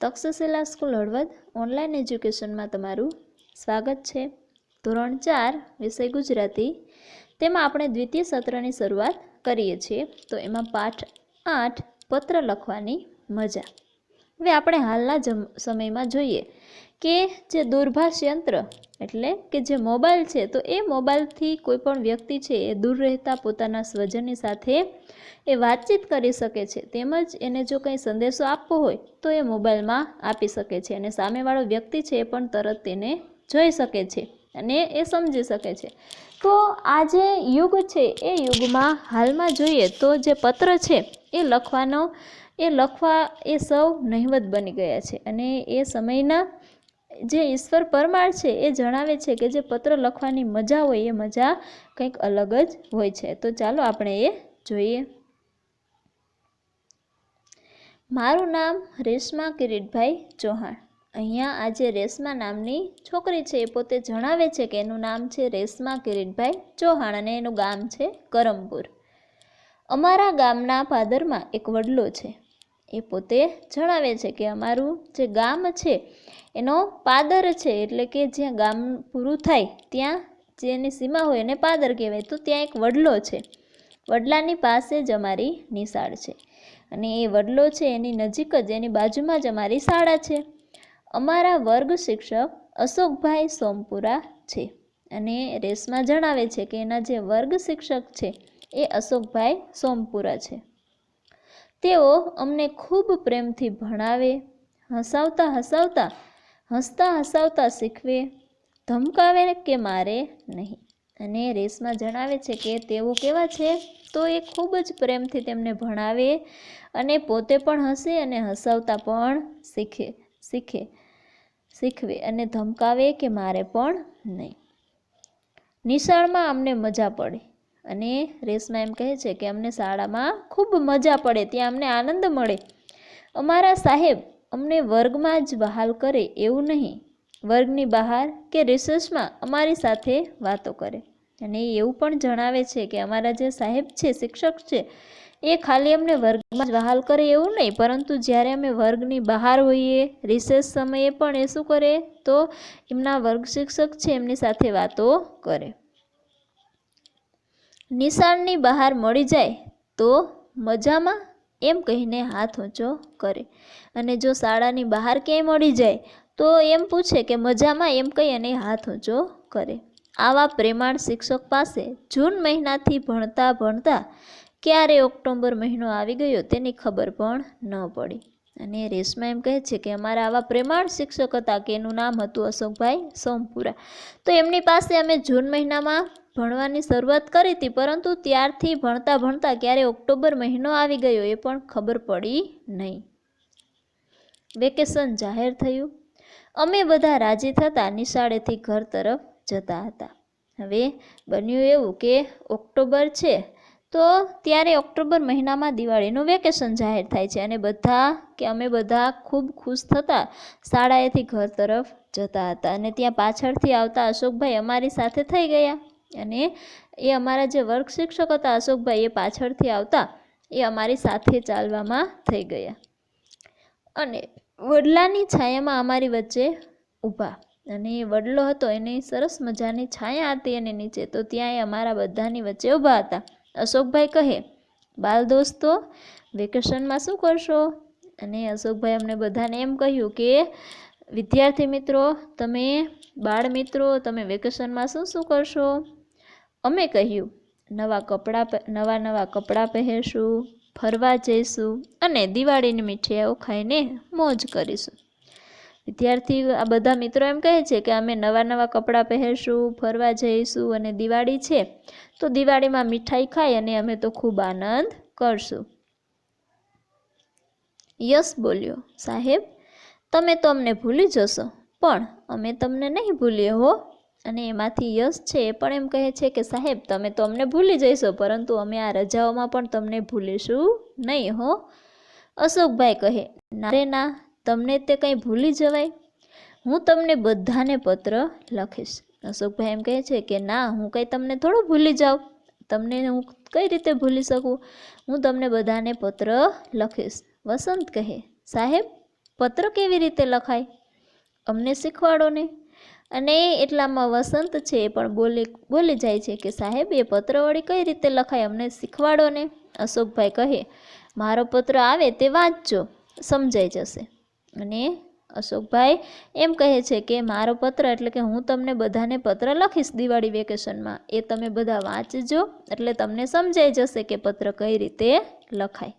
Takshashila school Halvad online એજ્યુકેશનમાં તમારું સ્વાગત છે। ધોરણ 4 વિષય ગુજરાતી, તેમાં આપણે દ્વિતીય સત્રની શરૂઆત કરીએ છીએ। તો એમાં પાઠ 8 પત્ર લખવાની મજા। હવે આપણે હાલના સમયમાં જોઈએ કે જે દૂરભાષ યંત્ર એટલે કે જે મોબાઈલ છે, તો એ મોબાઈલથી કોઈ પણ વ્યક્તિ છે એ દૂર રહેતા પોતાના સ્વજનની સાથે એ વાતચીત કરી શકે છે, તેમજ એને જો કંઈ સંદેશો આપવો હોય તો એ મોબાઈલમાં આપી શકે છે અને સામેવાળો વ્યક્તિ છે એ પણ તરત તેને જોઈ શકે છે અને એ સમજી શકે છે। તો આ જે યુગ છે એ યુગમાં હાલમાં જોઈએ તો જે પત્ર છે એ લખવા સૌ નહિવત બની ગયા છે અને એ સમયના જે ઈશ્વર પરમાર છે એ જણાવે છે કે જે પત્ર લખવાની મજા હોય એ મજા કંઈક અલગ જ હોય છે। તો ચાલો આપણે એ જોઈએ। મારું નામ રેશમા કિરીટભાઈ ચૌહાણ। અહીંયા આ જે રેશમા નામની છોકરી છે એ પોતે જણાવે છે કે એનું નામ છે રેશમા કિરીટભાઈ ચૌહાણ અને એનું ગામ છે કરમપુર। અમારા ગામના પાદરમાં એક વડલો છે, એ પોતે જણાવે છે કે અમારું જે ગામ છે એનો પાદર છે, એટલે કે જ્યાં ગામ પૂરું થાય ત્યાં જેની સીમા હોય એને પાદર કહેવાય। તો ત્યાં એક વડલો છે, વડલાની પાસે જ અમારી નિશાળ છે અને એ વડલો છે એની નજીક જ એની બાજુમાં જ અમારી શાળા છે। અમારા વર્ગ શિક્ષક અશોકભાઈ સોમપુરા છે અને રેશમા જણાવે છે કે એના જે વર્ગ શિક્ષક છે એ અશોકભાઈ સોમપુરા છે। તેઓ અમને ખૂબ પ્રેમથી ભણાવે, હસતા હસાવતા શીખવે, ધમકાવે કે મારે નહીં। અને રેશમા જણાવે છે કે તેઓ કેવા છે, તો એ ખૂબ જ પ્રેમથી તેમને ભણાવે અને પોતે પણ હસે અને હસાવતા પણ શીખવે અને ધમકાવે કે મારે પણ નહીં। નિશાળમાં અમને મજા પડે અને રેશમા એમ કહે છે કે અમને શાળામાં ખૂબ મજા પડે, ત્યાં અમને આનંદ મળે। અમારા સાહેબ અમને વર્ગમાં જ વહાલ કરે એવું નહીં, વર્ગની બહાર કે રિસેસમાં અમારી સાથે વાતો કરે। અને એવું પણ જણાવે છે કે અમારા જે સાહેબ છે, શિક્ષક છે, એ ખાલી અમને વર્ગમાં જ વહાલ કરે એવું નહીં, પરંતુ જ્યારે અમે વર્ગની બહાર હોઈએ, રિસેસ સમયે પણ એ શું કરે, તો એમના વર્ગ શિક્ષક છે એમની સાથે વાતો કરે। નિશાળની બહાર મળી જાય તો મજામાં એમ કહીને હાથ ઊંચો કરે અને જો શાળાની બહાર ક્યાંય મળી જાય તો એમ પૂછે કે મજામાં એમ કહી અને હાથ ઊંચો કરે। આવા પ્રેમાળ શિક્ષક પાસે જૂન મહિનાથી ભણતા ક્યારે ઓક્ટોબર મહિનો આવી ગયો તેની ખબર પણ ન પડી। અને રેશમા એમ કહે છે કે અમારા આવા પ્રેમાળ શિક્ષક હતા કે એનું નામ હતું અશોકભાઈ સોમપુરા। તો એમની પાસે અમે જૂન મહિનામાં ભણવાની શરૂઆત કરી હતી, પરંતુ ત્યારથી ભણતા ક્યારે ઓક્ટોબર મહિનો આવી ગયો એ પણ ખબર પડી નહીં। વેકેશન જાહેર થયું, અમે બધા રાજી થતા નિશાળેથી ઘર તરફ જતા હતા। હવે બન્યું એવું કે ઓક્ટોબર છે તો ત્યારે ઓક્ટોબર મહિનામાં દિવાળીનું વેકેશન જાહેર થાય છે અને અમે બધા ખૂબ ખુશ થતા શાળાએથી ઘર તરફ જતા હતા અને ત્યાં પાછળથી આવતા અશોકભાઈ અમારી સાથે થઈ ગયા અને એ અમારા જે વર્ગ શિક્ષક હતા અશોકભાઈ, એ પાછળથી આવતા એ અમારી સાથે ચાલવામાં થઈ ગયા અને વડલાની છાયામાં અમારી વચ્ચે ઊભા। અને એ વડલો હતો એની સરસ મજાની છાયા હતી અને નીચે, તો ત્યાં એ અમારા બધાની વચ્ચે ઊભા હતા। અશોકભાઈ કહે, બાલ દોસ્તો વેકેશનમાં શું કરશો? અને અશોકભાઈ અમને બધાને એમ કહ્યું કે વિદ્યાર્થી મિત્રો, બાળ મિત્રો, તમે વેકેશનમાં શું કરશો? અમે કહ્યું નવા કપડાં પહેરશું, ફરવા જઈશું અને દિવાળીની મીઠાઈઓ ખાઈને મોજ કરીશું। આ બધા મિત્રો એમ કહે છે કે અમે નવા કપડાં પહેરશું, ફરવા જઈશું અને દિવાળી છે તો દિવાળીમાં મીઠાઈ ખાઈ અને અમે તો ખૂબ આનંદ કરશું। યશ બોલ્યો, સાહેબ તમે તો અમને ભૂલી જશો, પણ અમે તમને નહીં ભૂલીએ હો। અને એમાંથી યશ છે એ પણ એમ કહે છે કે સાહેબ તમે તો અમને ભૂલી જશો, પરંતુ અમે આ રજાઓમાં પણ તમને ભૂલીશું નહીં હો। અશોકભાઈ કહે, ના રે ના, તમને તે કંઈ ભૂલી જવાય, હું તમને બધાને પત્ર લખીશ। અશોકભાઈ એમ કહે છે કે ના, હું કંઈ તમને થોડું ભૂલી જાઉં, તમને હું કઈ રીતે ભૂલી શકું, હું તમને બધાને પત્ર લખીશ। વસંત કહે, સાહેબ પત્ર કેવી રીતે લખાય, અમને શીખવાડો ને. અને એટલામાં વસંત છે એ પણ બોલી જાય છે કે સાહેબ એ પત્ર વળી કઈ રીતે લખાય, અમને શીખવાડો ને. અશોકભાઈ કહે, મારો પત્ર આવે તે વાંચજો, સમજાઈ જશે. અને અશોકભાઈ એમ કહે છે કે મારો પત્ર એટલે કે હું તમને બધાને પત્ર લખીશ દિવાળી વેકેશનમાં, એ તમે બધા વાંચજો એટલે તમને સમજાઈ જશે કે પત્ર કઈ રીતે લખાય.